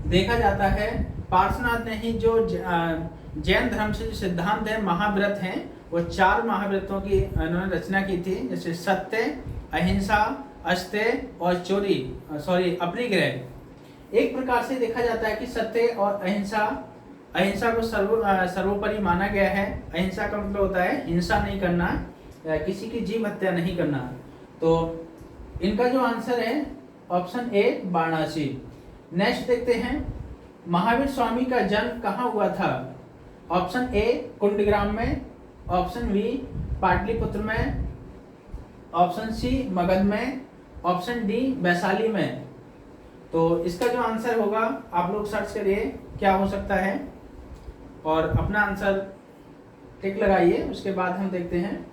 देखा जाता है पार्श्वनाथ ने ही जो जैन धर्म से जो सिद्धांत है, महाव्रत हैं, वो 4 महाव्रतों की इन्होंने रचना की थी, जैसे सत्य, अहिंसा, अस्तेय और अपरिग्रह। एक प्रकार से देखा जाता है कि सत्य और अहिंसा को सर्वोपरि माना गया है। अहिंसा का मतलब होता है हिंसा नहीं करना, किसी की जीव हत्या नहीं करना। तो इनका जो आंसर है ऑप्शन ए वाराणसी। नेक्स्ट देखते हैं महावीर स्वामी का जन्म कहाँ हुआ था। ऑप्शन ए कुंडग्राम में, ऑप्शन बी पाटलिपुत्र में, ऑप्शन सी मगध में, ऑप्शन डी वैशाली में। तो इसका जो आंसर होगा आप लोग सर्च करिए क्या हो सकता है और अपना आंसर टिक लगाइए, उसके बाद हम देखते हैं।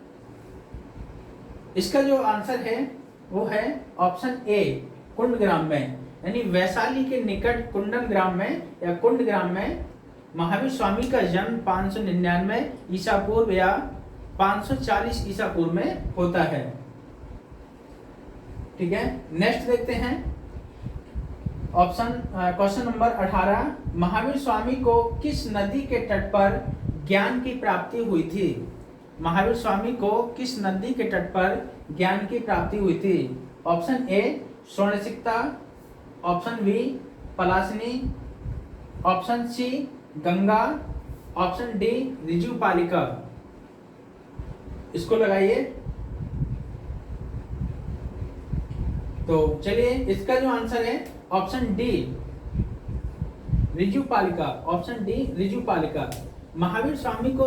इसका जो आंसर है वो है ऑप्शन ए कुंडग्राम में, यानी वैशाली के निकट कुंडल ग्राम में या कुंड ग्राम में महावीर स्वामी का जन्म 599 ईसा पूर्व या 540 ईसा पूर्व में होता है। ठीक है, नेक्स्ट देखते हैं क्वेश्चन नंबर 18, महावीर स्वामी को किस नदी के तट पर ज्ञान की प्राप्ति हुई थी। महावीर स्वामी को किस नदी के तट पर ज्ञान की प्राप्ति हुई थी। Option A Swarnasikta, option B Palashini, option C Ganga, option D Rijupalika. इसको लगाइए। तो चलिए इसका जो आंसर है option D Rijupalika, option D Rijupalika. Mahavir Swami को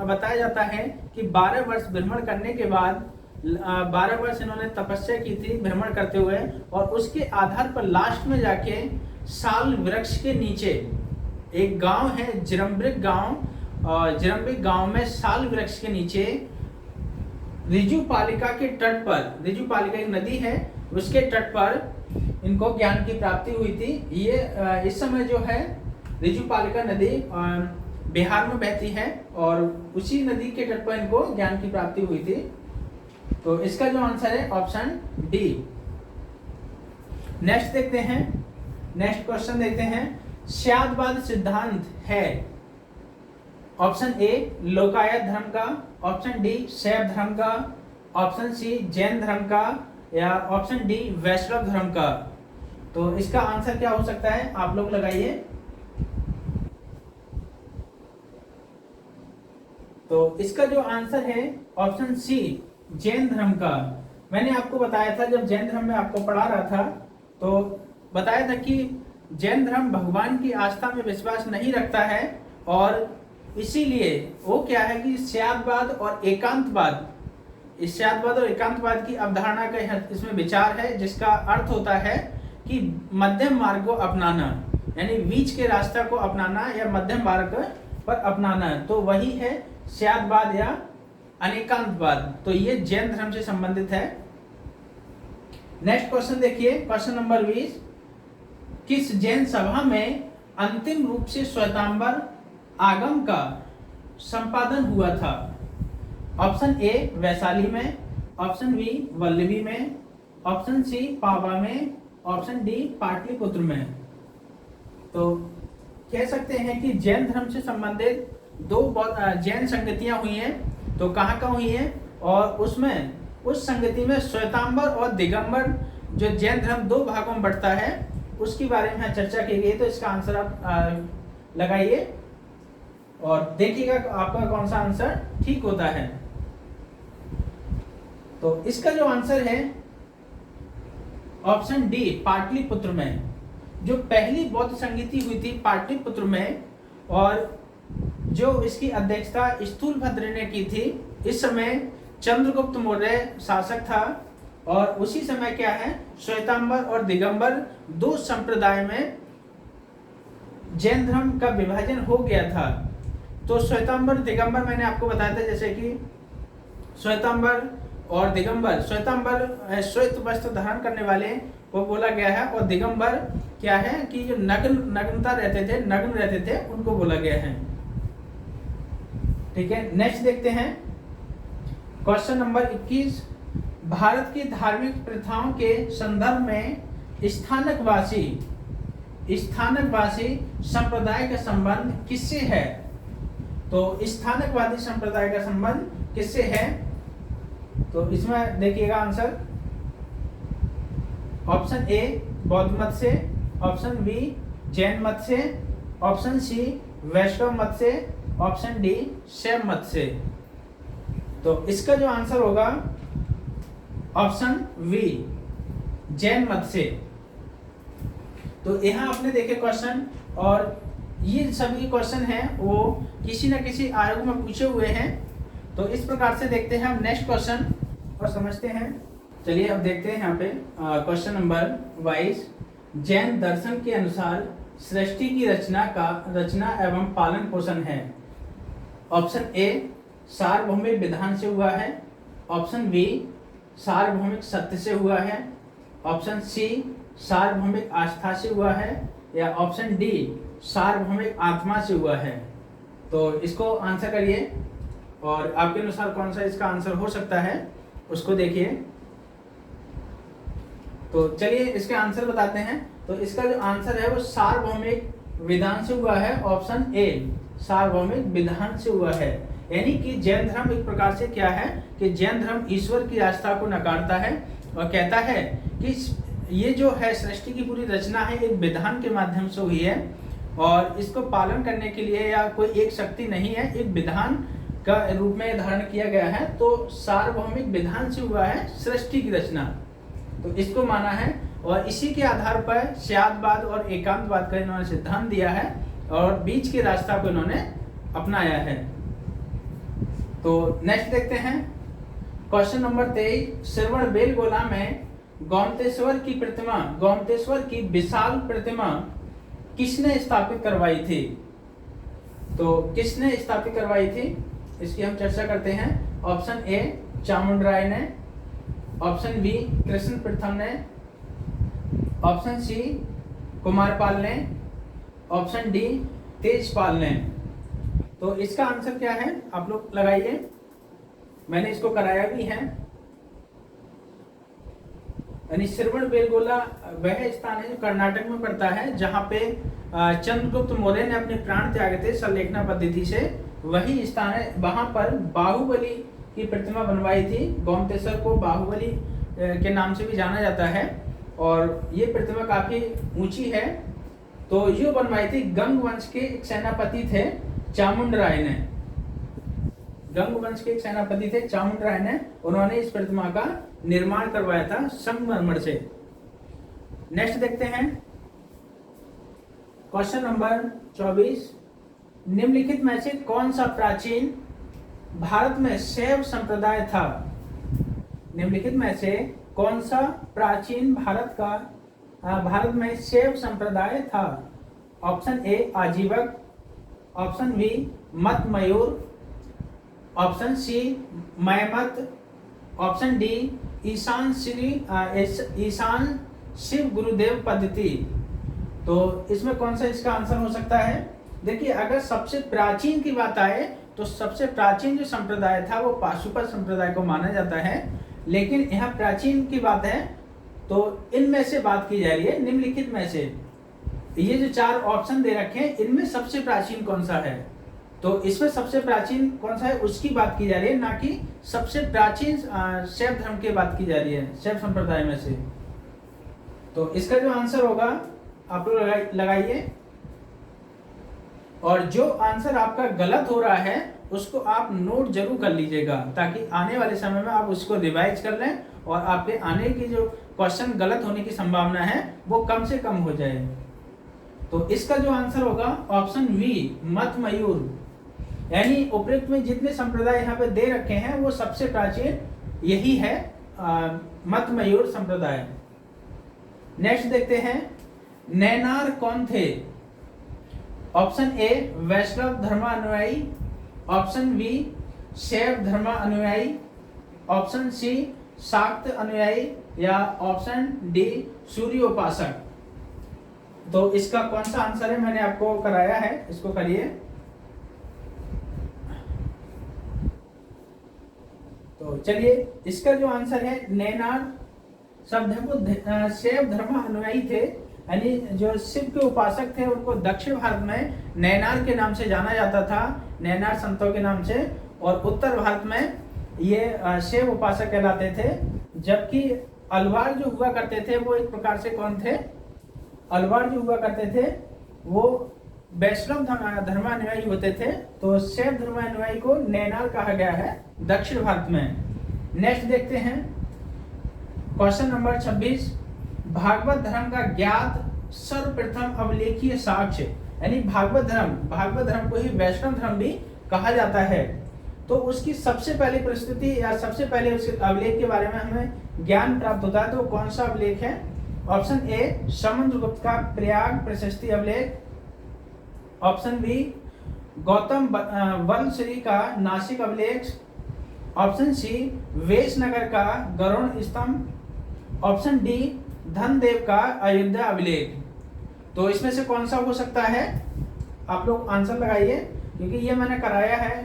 बताया जाता है कि 12 वर्ष भ्रमण करने के बाद 12 वर्ष इन्होंने तपस्या की थी भ्रमण करते हुए, और उसके आधार पर लास्ट में जाके साल वृक्ष के नीचे एक गांव है जिरम्बिक गांव, और जिरम्बिक गांव में साल वृक्ष के नीचे ऋजुपालिका के तट पर, ऋजुपालिका एक नदी है उसके तट पर इनको ज्ञान की प्राप्ति हुई थी। ये इस समय जो है ऋजुपालिका नदी बिहार में बहती है और उसी नदी के तट पर इनको ज्ञान की प्राप्ति हुई थी। तो इसका जो आंसर है ऑप्शन डी। नेक्स्ट देखते हैं, नेक्स्ट क्वेश्चन देखते हैं। स्यादवाद सिद्धांत है ऑप्शन ए लोकायत धर्म का, ऑप्शन डी शैव धर्म का, ऑप्शन सी जैन धर्म का, या ऑप्शन डी वैष्णव धर्म का। तो इसका आंसर क्या हो सकता है, आप लोग लगाइए। तो इसका जो आंसर है ऑप्शन सी जैन धर्म का। मैंने आपको बताया था जब जैन धर्म में आपको पढ़ा रहा था तो बताया था कि जैन धर्म भगवान की आस्था में विश्वास नहीं रखता है, और इसीलिए वो क्या है कि स्यादवाद और एकांतवाद, इस स्यादवाद और एकांतवाद की अवधारणा का इसमें विचार है, जिसका अर्थ होता है कि मध्यम मार्ग को अपनाना, यानी बीच के रास्ता को अपनाना या मध्यम मार्ग पर अपनाना, तो वही है स्यादवाद या अनेकांतवाद। तो ये जैन धर्म से संबंधित है। नेक्स्ट क्वेश्चन देखिए, क्वेश्चन नंबर 20। किस जैन सभा में अंतिम रूप से श्वेतांबर आगम का संपादन हुआ था? ऑप्शन ए वैशाली में, ऑप्शन बी वल्लभी में, ऑप्शन सी पावा में, ऑप्शन डी पाटलिपुत्र में। तो कह सकते हैं कि जैन धर्म से संबंधित दो जैन संगतियां हुई हैं। तो कहाँ हुई हैं, और उसमें उस संगति में श्वेतांबर और दिगंबर जो जैन धर्म दो भागों में बढ़ता है उसके बारे में चर्चा की गई। तो इसका आंसर आप लगाइए और देखिएगा आपका कौन सा आंसर ठीक होता है। तो इसका जो आंसर है ऑप्शन डी पाटलिपुत्र में, जो पहली बौद्ध संगति हुई थी पाटलिपुत्र में, और जो इसकी अध्यक्षता स्थूलभद्र ने की थी। इस समय चंद्रगुप्त मौर्य शासक था, और उसी समय क्या है श्वेतांबर और दिगंबर दो संप्रदाय में जैन धर्म का विभाजन हो गया था। तो श्वेतांबर दिगंबर मैंने आपको बताया था, जैसे कि श्वेतांबर और दिगंबर, श्वेतांबर श्वेत वस्त्र धारण करने वाले को बोला गया है, और दिगंबर क्या है कि जो नग्नता रहते थे, नग्न रहते थे, उनको बोला गया है। ठीक है, नेक्स्ट देखते हैं क्वेश्चन नंबर 21। भारत की धार्मिक प्रथाओं के संदर्भ में स्थानकवासी संप्रदाय का संबंध किससे है? तो स्थानकवादी संप्रदाय का संबंध किससे है? तो इसमें देखिएगा आंसर ऑप्शन ए बौद्ध मत से, ऑप्शन बी जैन मत से, ऑप्शन सी वैष्णव मत से, ऑप्शन डी शैव मत से। तो इसका जो आंसर होगा ऑप्शन वी जैन मत से। तो यहाँ आपने देखे क्वेश्चन, और ये सभी क्वेश्चन हैं वो किसी न किसी आयोग में पूछे हुए हैं। तो इस प्रकार से देखते हैं हम नेक्स्ट क्वेश्चन और समझते हैं। चलिए अब देखते हैं यहाँ पे क्वेश्चन नंबर 22। जैन दर्शन के अनुसार सृष्टि की रचना एवं पालन पोषण है। ऑप्शन ए सार्वभौमिक विधान से हुआ है, ऑप्शन बी सार्वभौमिक सत्य से हुआ है, ऑप्शन सी सार्वभौमिक आस्था से हुआ है, या ऑप्शन डी सार्वभौमिक आत्मा से हुआ है। तो इसको आंसर करिए और आपके अनुसार कौन सा इसका आंसर हो सकता है उसको देखिए। तो चलिए इसके आंसर बताते हैं। तो इसका जो आंसर है वो सार्वभौमिक विधान से हुआ है, ऑप्शन ए सार्वभौमिक विधान से हुआ है। यानी कि जैन धर्म एक प्रकार से क्या है कि जैन धर्म ईश्वर की आस्था को नकारता है और कहता है कि ये जो है सृष्टि की पूरी रचना है एक विधान के माध्यम से हुई है, और इसको पालन करने के लिए या कोई एक शक्ति नहीं है, एक विधान का रूप में धारण किया गया है। तो सार्वभौमिक विधान से हुआ है सृष्टि की रचना, तो इसको माना है, और इसी के आधार पर स्यादवाद और एकांतवाद का इन्होंने सिद्धांत दिया है और बीच के रास्ता को इन्होंने अपनाया है। तो नेक्स्ट देखते हैं क्वेश्चन नंबर 23, श्रवण बेलगोला में गौमतेश्वर की विशाल प्रतिमा किसने स्थापित करवाई थी? तो किसने स्थापित करवाई थी इसकी हम चर्चा करते हैं। ऑप्शन ए चामुंडराय ने, ऑप्शन बी कृष्ण प्रथम ने, ऑप्शन सी कुमारपाल ने, ऑप्शन डी तेजपाल ने। तो इसका आंसर क्या है आप लोग लगाइए, मैंने इसको कराया भी है। यानी श्रवण बेलगोला वह स्थान है जो कर्नाटक में पड़ता है जहां पे चंद्रगुप्त मौर्य ने अपने प्राण त्यागे थे संलेखना पद्धति से, वही स्थान है। वहां पर बाहुबली की प्रतिमा बनवाई थी। गोमतेश्वर को बाहुबली के नाम से भी जाना जाता है और ये प्रतिमा काफी ऊंची है। तो ये बनवाई थी गंग वंश के एक सेनापति थे चामुंडराय ने। गंग वंश के एक सेनापति थे चामुंडराय ने, उन्होंने इस प्रतिमा का निर्माण करवाया था संगमरमर से। नेक्स्ट देखते हैं क्वेश्चन नंबर 24, निम्नलिखित में से कौन सा प्राचीन भारत में शैव संप्रदाय था? निम्नलिखित में से कौन सा प्राचीन भारत में शैव संप्रदाय था? Option A Ajivaka, option B Mattamayura, option C मैमत, ऑप्शन डी ईशान शिव गुरुदेव पद्धति। तो इसमें कौन सा इसका आंसर हो सकता है? देखिए, अगर सबसे प्राचीन की बात आए तो सबसे प्राचीन जो संप्रदाय था वो पाशुपत संप्रदाय को माना जाता है, लेकिन यहाँ प्राचीन की बात है तो इनमें से बात की जा रही है, निम्नलिखित में से ये जो 4 ऑप्शन दे रखे हैं इनमें सबसे प्राचीन कौन सा है? तो इसमें सबसे प्राचीन कौन सा है उसकी बात की जा रही है, ना कि सबसे प्राचीन शैव धर्म की बात की जा रही है, शैव संप्रदाय में से। तो इसका जो आंसर होगा आप लोग लगाइए, और जो आंसर आपका गलत हो रहा है उसको आप नोट जरूर कर लीजिएगा ताकि आने वाले समय में आप उसको रिवाइज कर लें और आपके आने की जो क्वेश्चन गलत होने की संभावना है वो कम से कम हो जाए। तो इसका जो आंसर होगा ऑप्शन वी मत मयूर, यानी उपयुक्त में जितने संप्रदाय यहाँ पे दे रखे हैं वो सबसे प्राचीन यही है, मत मयूर संप्रदाय। नेक्स्ट देखते हैं, नैनार कौन थे? ऑप्शन ए वैष्णव धर्मानुयायी, ऑप्शन बी शैव धर्मानुयायी, ऑप्शन सी शाक्त अनुयायी या ऑप्शन डी सूर्योपासक। तो इसका कौन सा आंसर है मैंने आपको कराया है, इसको करिए। तो चलिए, इसका जो आंसर है नैनार शब्द है वो शैव धर्मानुयायी थे, यानी जो शिव के उपासक थे उनको दक्षिण भारत में नैनार के नाम से जाना जाता था, नैनार संतों के नाम से, और उत्तर भारत में ये शिव उपासक कहलाते थे। जबकि अलवार जो हुआ करते थे वो एक प्रकार से कौन थे? अलवार जो हुआ करते थे वो वैष्णव धर्मानुयायी होते थे। तो शैव धर्मानुयायी को नैनार कहा गया है दक्षिण भारत में। नेक्स्ट देखते हैं क्वेश्चन नंबर 26, भागवत धर्म का ज्ञात सर्वप्रथम अवलेखीय साक्ष्य, यानी भागवत धर्म को ही वैष्णव धर्म भी कहा जाता है। तो उसकी सबसे पहली प्रस्तुति या सबसे पहले उसके अभिलेख के बारे में हमें ज्ञान प्राप्त होता है, तो कौन सा अभिलेख है? ऑप्शन ए समुद्रगुप्त का प्रयाग प्रशस्ति अभिलेख, ऑप्शन बी गौतम वल्लश्री का नासिक अभिलेख, ऑप्शन सी वेशनगर का गरुड़ स्तंभ, ऑप्शन डी धनदेव का अयोध्या अभिलेख। तो इसमें से कौन सा हो सकता है? आप लोग आंसर लगाइए क्योंकि ये मैंने कराया है।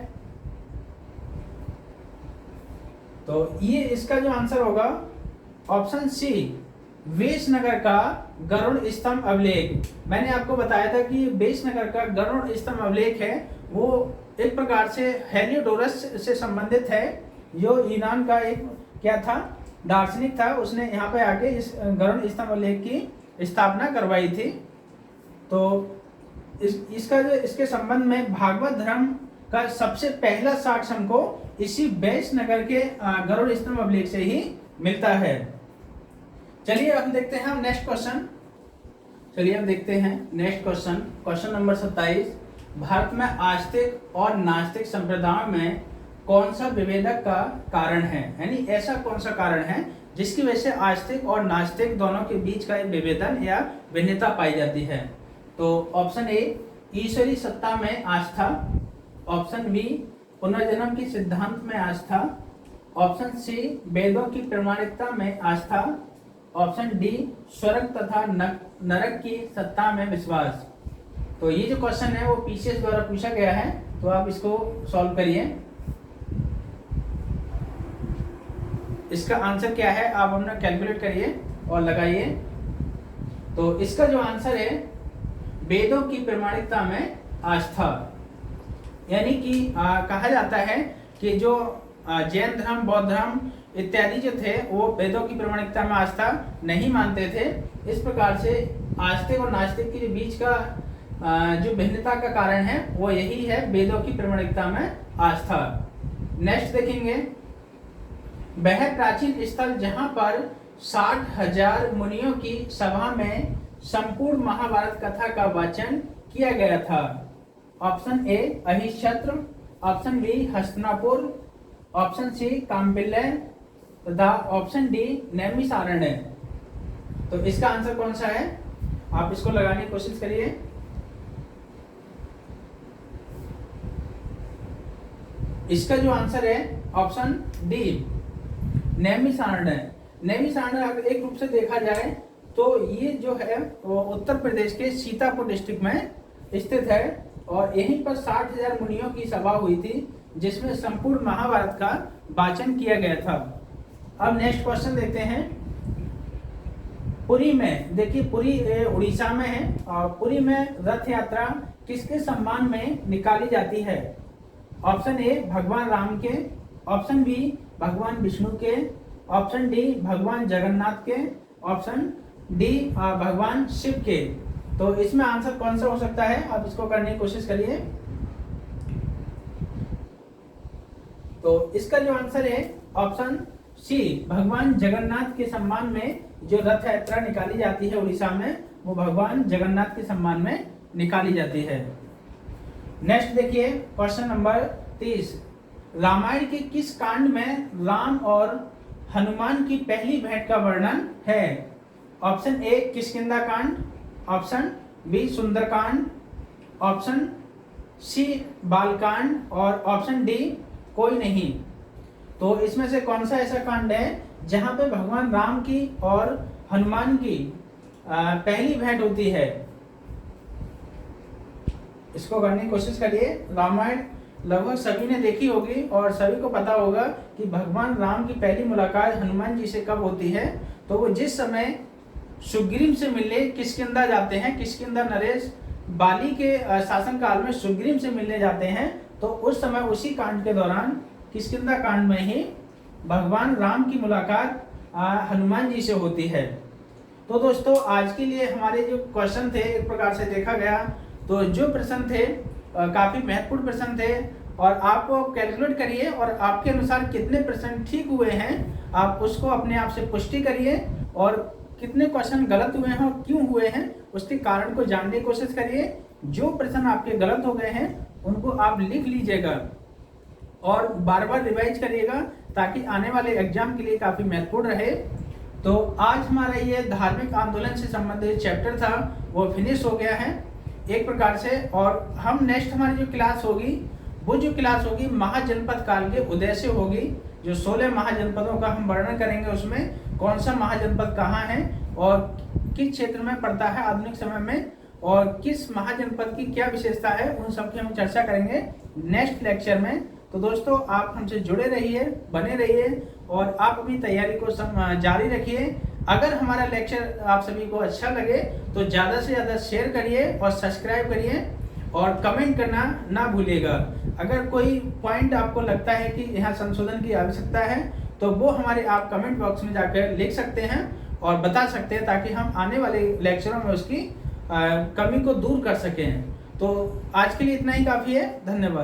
तो ये इसका जो आंसर होगा ऑप्शन सी वेशनगर का गरुड़ स्तंभ अभिलेख। मैंने आपको बताया था कि वेशनगर का गरुड़ स्तंभ अभिलेख है वो एक प्रकार से हेलियोडोरस से संबंधित है, जो यूनान का एक क्या था, दार्शनिक था। उसने यहाँ पे आके इस गरुड़ स्तंभ अभिलेख की स्थापना करवाई थी। तो इसके संबंध में भागवत धर्म का सबसे पहला साक्ष्य हमको इसी वेशनगर के गरुड़ स्तंभ अभिलेख से ही मिलता है। चलिए अब देखते हैं हम next question. Question number 27, Bharat में आस्तिक और नास्तिक संप्रदायों में कौन सा विभेदक का कारण है, यानी ऐसा कौन सा कारण है जिसकी वजह से आस्तिक और नास्तिक दोनों के बीच का एक विभेदन या भिन्नता पाई जाती है। तो ऑप्शन ए ईश्वरीय सत्ता में आस्था, ऑप्शन बी पुनर्जन्म की सिद्धांत में आस्था, ऑप्शन सी वेदों की प्रामाणिकता में आस्था, ऑप्शन डी स्वर्ग तथा नरक की सत्ता में विश्वास। तो ये जो क्वेश्चन है वो पीसीएस द्वारा पूछा गया है, तो आप इसको सॉल्व करिए। इसका आंसर क्या है आप अपना कैलकुलेट करिए और लगाइए। तो इसका जो आंसर है वेदों की प्रामाणिकता में आस्था, यानी कि कहा जाता है कि जो जैन धर्म, बौद्ध धर्म इत्यादि जो थे वो वेदों की प्रामाणिकता में आस्था नहीं मानते थे। इस प्रकार से आस्तिक और नास्तिक के बीच का जो भिन्नता का कारण है वो यही है, वेदों की प्रामाणिकता में आस्था। नेक्स्ट देखेंगे, वह प्राचीन स्थल जहां पर 60,000 मुनियों की सभा में संपूर्ण महाभारत कथा का वाचन किया गया था। Option A Ahichchhatra, option B Hastinapur, option C Kampilya तथा ऑप्शन डी नैमिषारण्य। तो इसका आंसर कौन सा है आप इसको लगाने की कोशिश करिए। इसका जो आंसर है ऑप्शन डी नैमिषारण्य। नैमिषारण्य अगर एक रूप से देखा जाए तो ये जो है वो उत्तर प्रदेश के सीतापुर डिस्ट्रिक्ट में स्थित है और यहीं पर 60,000 मुनियों की सभा हुई थी जिसमें संपूर्ण महाभारत का वाचन किया गया था। अब नेक्स्ट क्वेश्चन देखते हैं। पुरी में, देखिए पुरी उड़ीसा में है और पुरी में रथ यात्रा किसके सम्मान में निकाली जाती है। ऑप्शन ए भगवान राम के, ऑप्शन बी भगवान विष्णु के, ऑप्शन डी भगवान जगन्नाथ के, ऑप्शन डी भगवान शिव के। तो इसमें आंसर कौन सा हो सकता है आप इसको करने की कोशिश करिए। तो इसका जो आंसर है ऑप्शन सी भगवान जगन्नाथ के सम्मान में जो रथ यात्रा निकाली जाती है उड़ीसा में, वो भगवान जगन्नाथ के सम्मान में निकाली जाती है। नेक्स्ट देखिए क्वेश्चन नंबर 30, रामायण के किस कांड में राम और हनुमान की पहली भेंट का वर्णन है। Option A Kishkindha Kand, option B Sundarkand, option C Balkand और ऑप्शन डी कोई नहीं। तो इसमें से कौन सा ऐसा कांड है जहां पे भगवान राम की और हनुमान की पहली भेंट होती है। इसको करने की कोशिश करिए। रामायण लगभग सभी ने देखी होगी और सभी को पता होगा कि भगवान राम की पहली मुलाकात हनुमान जी से कब होती है। तो वो जिस समय सुग्रीव से मिलने किष्किंधा जाते हैं, किष्किंधा नरेश बाली के शासन काल में सुग्रीव से मिलने जाते हैं, तो उस समय उसी कांड के दौरान किष्किंधा कांड में ही भगवान राम की मुलाकात हनुमान जी से होती है। तो दोस्तों आज के लिए हमारे जो क्वेश्चन थे एक प्रकार से देखा गया तो जो प्रश्न थे काफी महत्वपूर्ण प्रश्न थे और आप कैलकुलेट करिए और आपके अनुसार कितने प्रश्न ठीक हुए हैं आप उसको अपने आप से पुष्टि करिए और कितने क्वेश्चन गलत हुए हैं और क्यों हुए हैं उसके कारण को जानने की कोशिश करिए। जो प्रश्न आपके गलत हो गए हैं उनको आप लिख लीजिएगा और बार बार रिवाइज करिएगा ताकि आने वाले एग्जाम के लिए काफी महत्वपूर्ण रहे। तो आज हमारा ये धार्मिक आंदोलन से संबंधित चैप्टर था वो फिनिश हो गया है एक प्रकार से। और हम नेक्स्ट हमारी जो क्लास होगी वो जो क्लास होगी महाजनपद काल के उदय से होगी। जो 16 महाजनपदों का हम वर्णन करेंगे उसमें कौन सा महाजनपद कहाँ है और किस क्षेत्र में पड़ता है आधुनिक समय में और किस महाजनपद की क्या विशेषता है उन सब की हम चर्चा करेंगे नेक्स्ट लेक्चर में। तो दोस्तों आप हमसे जुड़े रहिए, बने रहिए और आप अपनी तैयारी को जारी रखिए। अगर हमारा लेक्चर आप सभी को अच्छा लगे तो ज़्यादा से ज़्यादा शेयर करिए और सब्सक्राइब करिए और कमेंट करना ना भूलिएगा। अगर कोई पॉइंट आपको लगता है कि यहाँ संशोधन की आवश्यकता है तो वो हमारे आप कमेंट बॉक्स में जाकर लिख सकते हैं और बता सकते हैं ताकि हम आने वाले लेक्चरों में उसकी कमी को दूर कर सकें। तो आज के लिए इतना ही काफ़ी है। धन्यवाद।